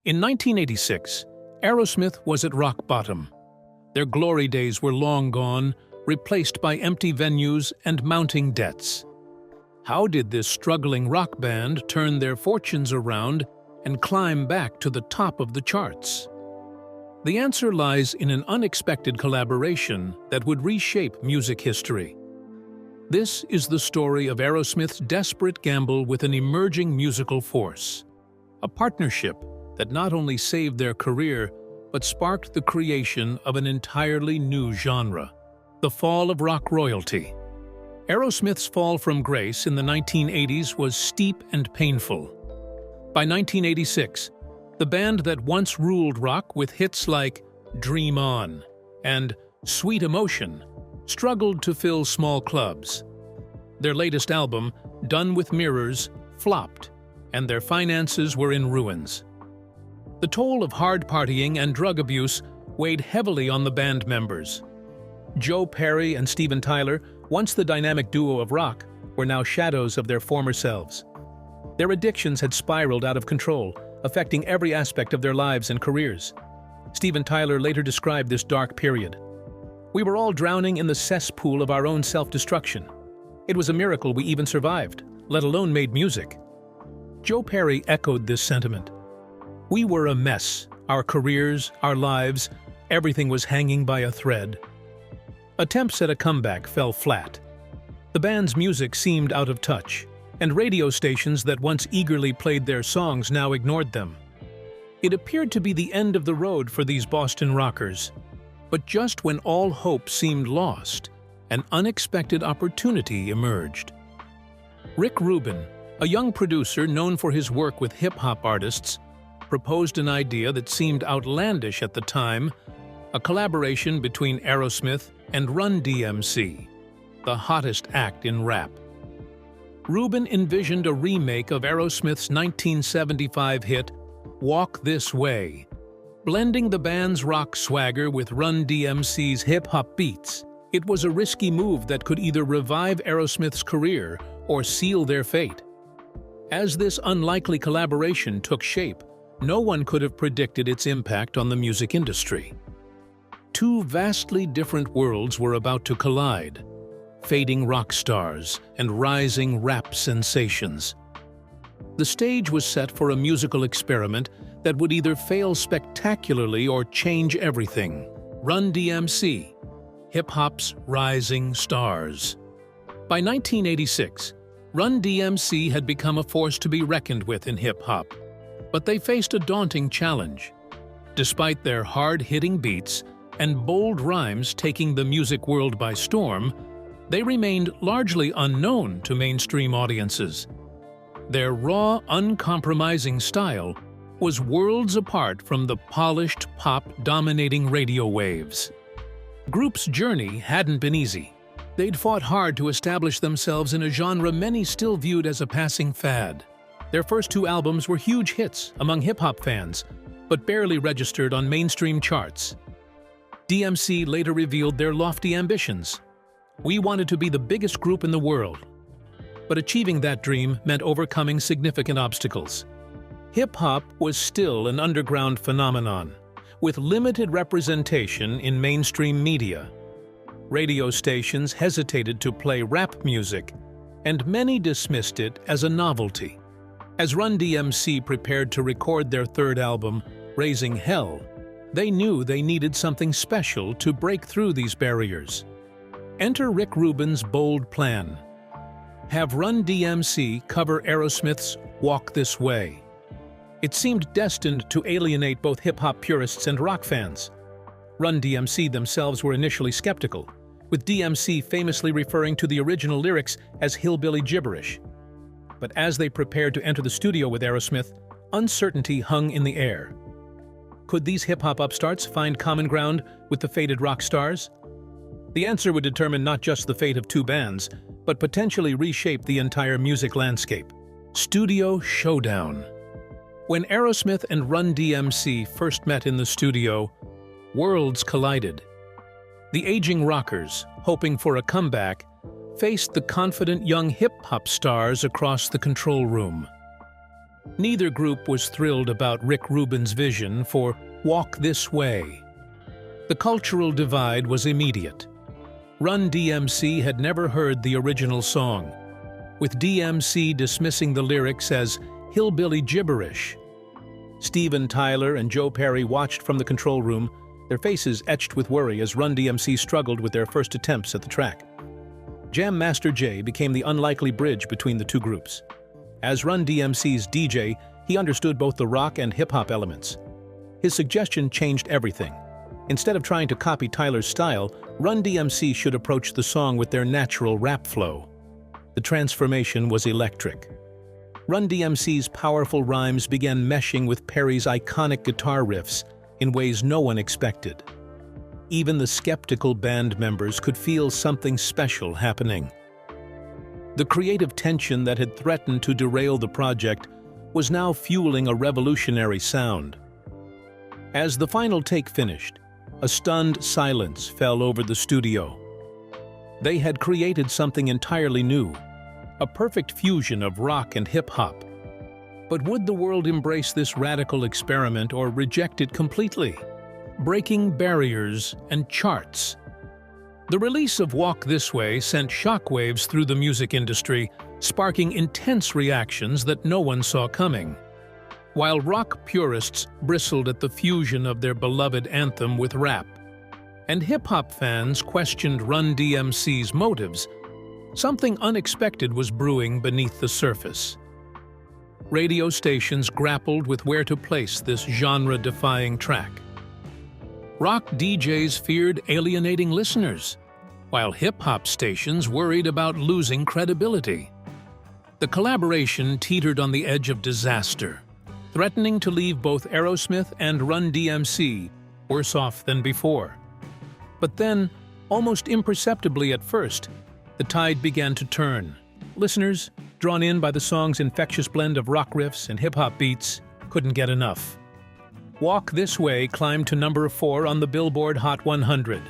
In 1986, Aerosmith was at rock bottom. Their glory days were long gone, replaced by empty venues and mounting debts. How did this struggling rock band turn their fortunes around and climb back to the top of the charts? The answer lies in an unexpected collaboration that would reshape music history. This is the story of Aerosmith's desperate gamble with an emerging musical force. A partnership that not only saved their career, but sparked the creation of an entirely new genre, the fall of rock royalty. Aerosmith's fall from grace in the 1980s was steep and painful. By 1986, the band that once ruled rock with hits like Dream On and Sweet Emotion struggled to fill small clubs. Their latest album, Done with Mirrors, flopped, and their finances were in ruins. The toll of hard partying and drug abuse weighed heavily on the band members. Joe Perry and Steven Tyler, once the dynamic duo of rock, were now shadows of their former selves. Their addictions had spiraled out of control, affecting every aspect of their lives and careers. Steven Tyler later described this dark period. "We were all drowning in the cesspool of our own self-destruction. It was a miracle we even survived, let alone made music." Joe Perry echoed this sentiment. "We were a mess, our careers, our lives, everything was hanging by a thread." Attempts at a comeback fell flat. The band's music seemed out of touch, and radio stations that once eagerly played their songs now ignored them. It appeared to be the end of the road for these Boston rockers. But just when all hope seemed lost, an unexpected opportunity emerged. Rick Rubin, a young producer known for his work with hip-hop artists, proposed an idea that seemed outlandish at the time: a collaboration between Aerosmith and Run-DMC, the hottest act in rap. Rubin envisioned a remake of Aerosmith's 1975 hit, Walk This Way, blending the band's rock swagger with Run-DMC's hip-hop beats. It was a risky move that could either revive Aerosmith's career or seal their fate. As this unlikely collaboration took shape, no one could have predicted its impact on the music industry. Two vastly different worlds were about to collide: fading rock stars and rising rap sensations. The stage was set for a musical experiment that would either fail spectacularly or change everything. Run-DMC, hip-hop's rising stars. By 1986, Run-DMC had become a force to be reckoned with in hip-hop, but they faced a daunting challenge. Despite their hard-hitting beats and bold rhymes taking the music world by storm, they remained largely unknown to mainstream audiences. Their raw, uncompromising style was worlds apart from the polished pop dominating radio waves. Group's journey hadn't been easy. They'd fought hard to establish themselves in a genre many still viewed as a passing fad. Their first two albums were huge hits among hip-hop fans, but barely registered on mainstream charts. DMC later revealed their lofty ambitions. "We wanted to be the biggest group in the world." But achieving that dream meant overcoming significant obstacles. Hip-hop was still an underground phenomenon, with limited representation in mainstream media. Radio stations hesitated to play rap music, and many dismissed it as a novelty. As Run-DMC prepared to record their third album, Raising Hell, they knew they needed something special to break through these barriers. Enter Rick Rubin's bold plan: have Run-DMC cover Aerosmith's Walk This Way. It seemed destined to alienate both hip-hop purists and rock fans. Run-DMC themselves were initially skeptical, with DMC famously referring to the original lyrics as hillbilly gibberish. But as they prepared to enter the studio with Aerosmith, uncertainty hung in the air. Could these hip-hop upstarts find common ground with the faded rock stars? The answer would determine not just the fate of two bands, but potentially reshape the entire music landscape. Studio Showdown. When Aerosmith and Run-DMC first met in the studio, worlds collided. The aging rockers, hoping for a comeback, faced the confident young hip-hop stars across the control room. Neither group was thrilled about Rick Rubin's vision for Walk This Way. The cultural divide was immediate. Run-DMC had never heard the original song, with DMC dismissing the lyrics as hillbilly gibberish. Steven Tyler and Joe Perry watched from the control room, their faces etched with worry as Run-DMC struggled with their first attempts at the track. Jam Master Jay became the unlikely bridge between the two groups. As Run-DMC's DJ, he understood both the rock and hip-hop elements. His suggestion changed everything. Instead of trying to copy Tyler's style, Run-DMC should approach the song with their natural rap flow. The transformation was electric. Run-DMC's powerful rhymes began meshing with Perry's iconic guitar riffs in ways no one expected. Even the skeptical band members could feel something special happening. The creative tension that had threatened to derail the project was now fueling a revolutionary sound. As the final take finished, a stunned silence fell over the studio. They had created something entirely new, a perfect fusion of rock and hip-hop. But would the world embrace this radical experiment or reject it completely? Breaking barriers and charts. The release of Walk This Way sent shockwaves through the music industry, sparking intense reactions that no one saw coming. While rock purists bristled at the fusion of their beloved anthem with rap, and hip-hop fans questioned Run-DMC's motives, something unexpected was brewing beneath the surface. Radio stations grappled with where to place this genre-defying track. Rock DJs feared alienating listeners, while hip-hop stations worried about losing credibility. The collaboration teetered on the edge of disaster, threatening to leave both Aerosmith and Run-DMC worse off than before. But then, almost imperceptibly at first, the tide began to turn. Listeners, drawn in by the song's infectious blend of rock riffs and hip-hop beats, couldn't get enough. Walk This Way climbed to number 4 on the Billboard Hot 100,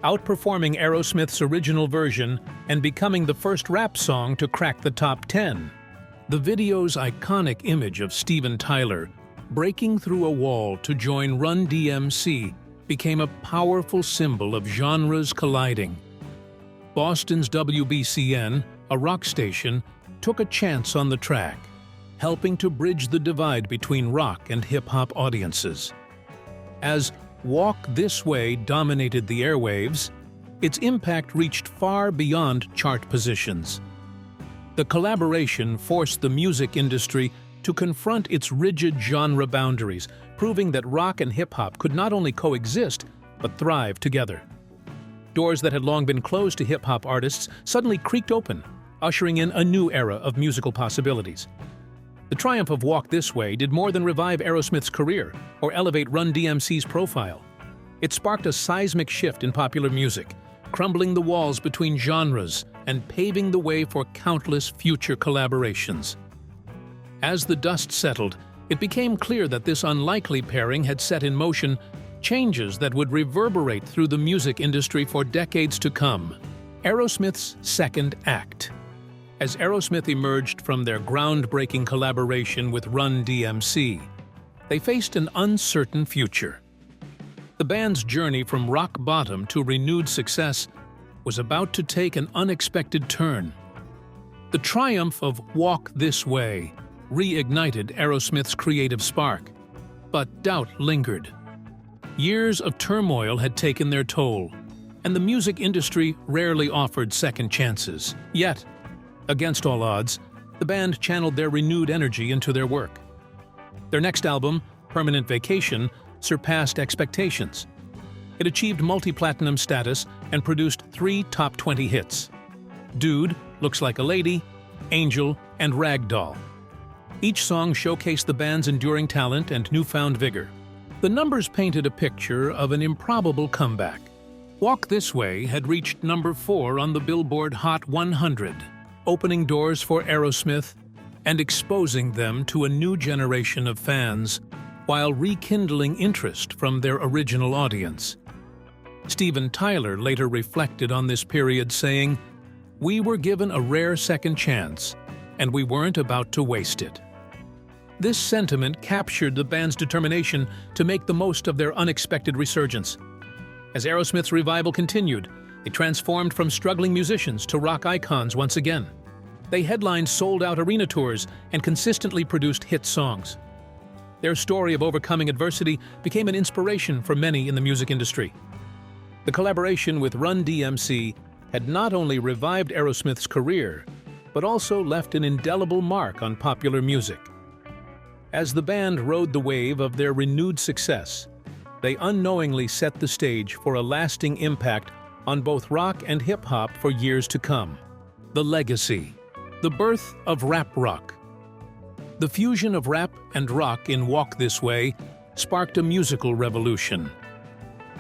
outperforming Aerosmith's original version and becoming the first rap song to crack the top 10. The video's iconic image of Steven Tyler breaking through a wall to join Run-DMC became a powerful symbol of genres colliding. Boston's WBCN, a rock station, took a chance on the track, helping to bridge the divide between rock and hip-hop audiences. As Walk This Way dominated the airwaves, its impact reached far beyond chart positions. The collaboration forced the music industry to confront its rigid genre boundaries, proving that rock and hip-hop could not only coexist, but thrive together. Doors that had long been closed to hip-hop artists suddenly creaked open, ushering in a new era of musical possibilities. The triumph of Walk This Way did more than revive Aerosmith's career or elevate Run-DMC's profile. It sparked a seismic shift in popular music, crumbling the walls between genres and paving the way for countless future collaborations. As the dust settled, it became clear that this unlikely pairing had set in motion changes that would reverberate through the music industry for decades to come. Aerosmith's second act. As Aerosmith emerged from their groundbreaking collaboration with Run-DMC, they faced an uncertain future. The band's journey from rock bottom to renewed success was about to take an unexpected turn. The triumph of Walk This Way reignited Aerosmith's creative spark, but doubt lingered. Years of turmoil had taken their toll, and the music industry rarely offered second chances. Yet, against all odds, the band channeled their renewed energy into their work. Their next album, Permanent Vacation, surpassed expectations. It achieved multi-platinum status and produced 3 top 20 hits: Dude, Looks Like a Lady, Angel, and Ragdoll. Each song showcased the band's enduring talent and newfound vigor. The numbers painted a picture of an improbable comeback. Walk This Way had reached number 4 on the Billboard Hot 100, opening doors for Aerosmith and exposing them to a new generation of fans, while rekindling interest from their original audience. Steven Tyler later reflected on this period, saying, "We were given a rare second chance, and we weren't about to waste it." This sentiment captured the band's determination to make the most of their unexpected resurgence. As Aerosmith's revival continued, they transformed from struggling musicians to rock icons once again. They headlined sold-out arena tours and consistently produced hit songs. Their story of overcoming adversity became an inspiration for many in the music industry. The collaboration with Run-DMC had not only revived Aerosmith's career, but also left an indelible mark on popular music. As the band rode the wave of their renewed success, they unknowingly set the stage for a lasting impact on both rock and hip-hop for years to come. The legacy. The birth of rap rock. The fusion of rap and rock in Walk This Way sparked a musical revolution.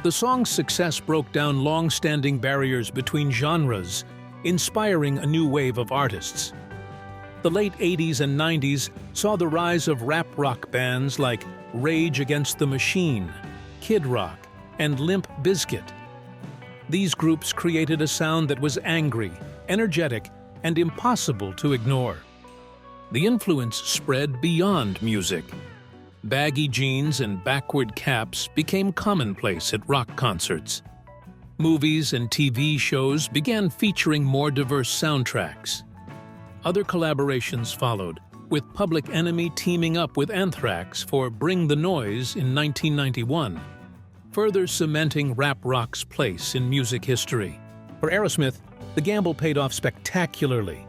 The song's success broke down long-standing barriers between genres, inspiring a new wave of artists. The late 80s and 90s saw the rise of rap rock bands like Rage Against the Machine, Kid Rock, and Limp Bizkit. These groups created a sound that was angry, energetic, and impossible to ignore. The influence spread beyond music. Baggy jeans and backward caps became commonplace at rock concerts. Movies and TV shows began featuring more diverse soundtracks. Other collaborations followed, with Public Enemy teaming up with Anthrax for Bring the Noise in 1991, further cementing rap rock's place in music history. For Aerosmith, the gamble paid off spectacularly.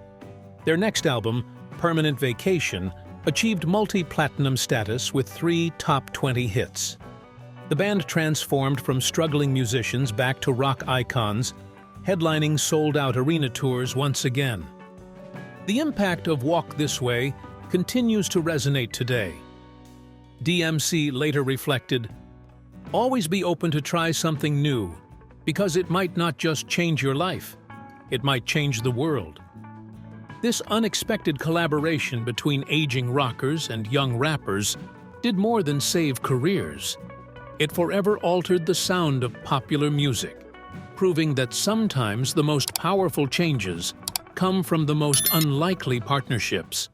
Their next album, Permanent Vacation, achieved multi-platinum status with 3 top 20 hits. The band transformed from struggling musicians back to rock icons, headlining sold-out arena tours once again. The impact of Walk This Way continues to resonate today. DMC later reflected, "Always be open to try something new, because it might not just change your life, it might change the world." This unexpected collaboration between aging rockers and young rappers did more than save careers. It forever altered the sound of popular music, proving that sometimes the most powerful changes come from the most unlikely partnerships.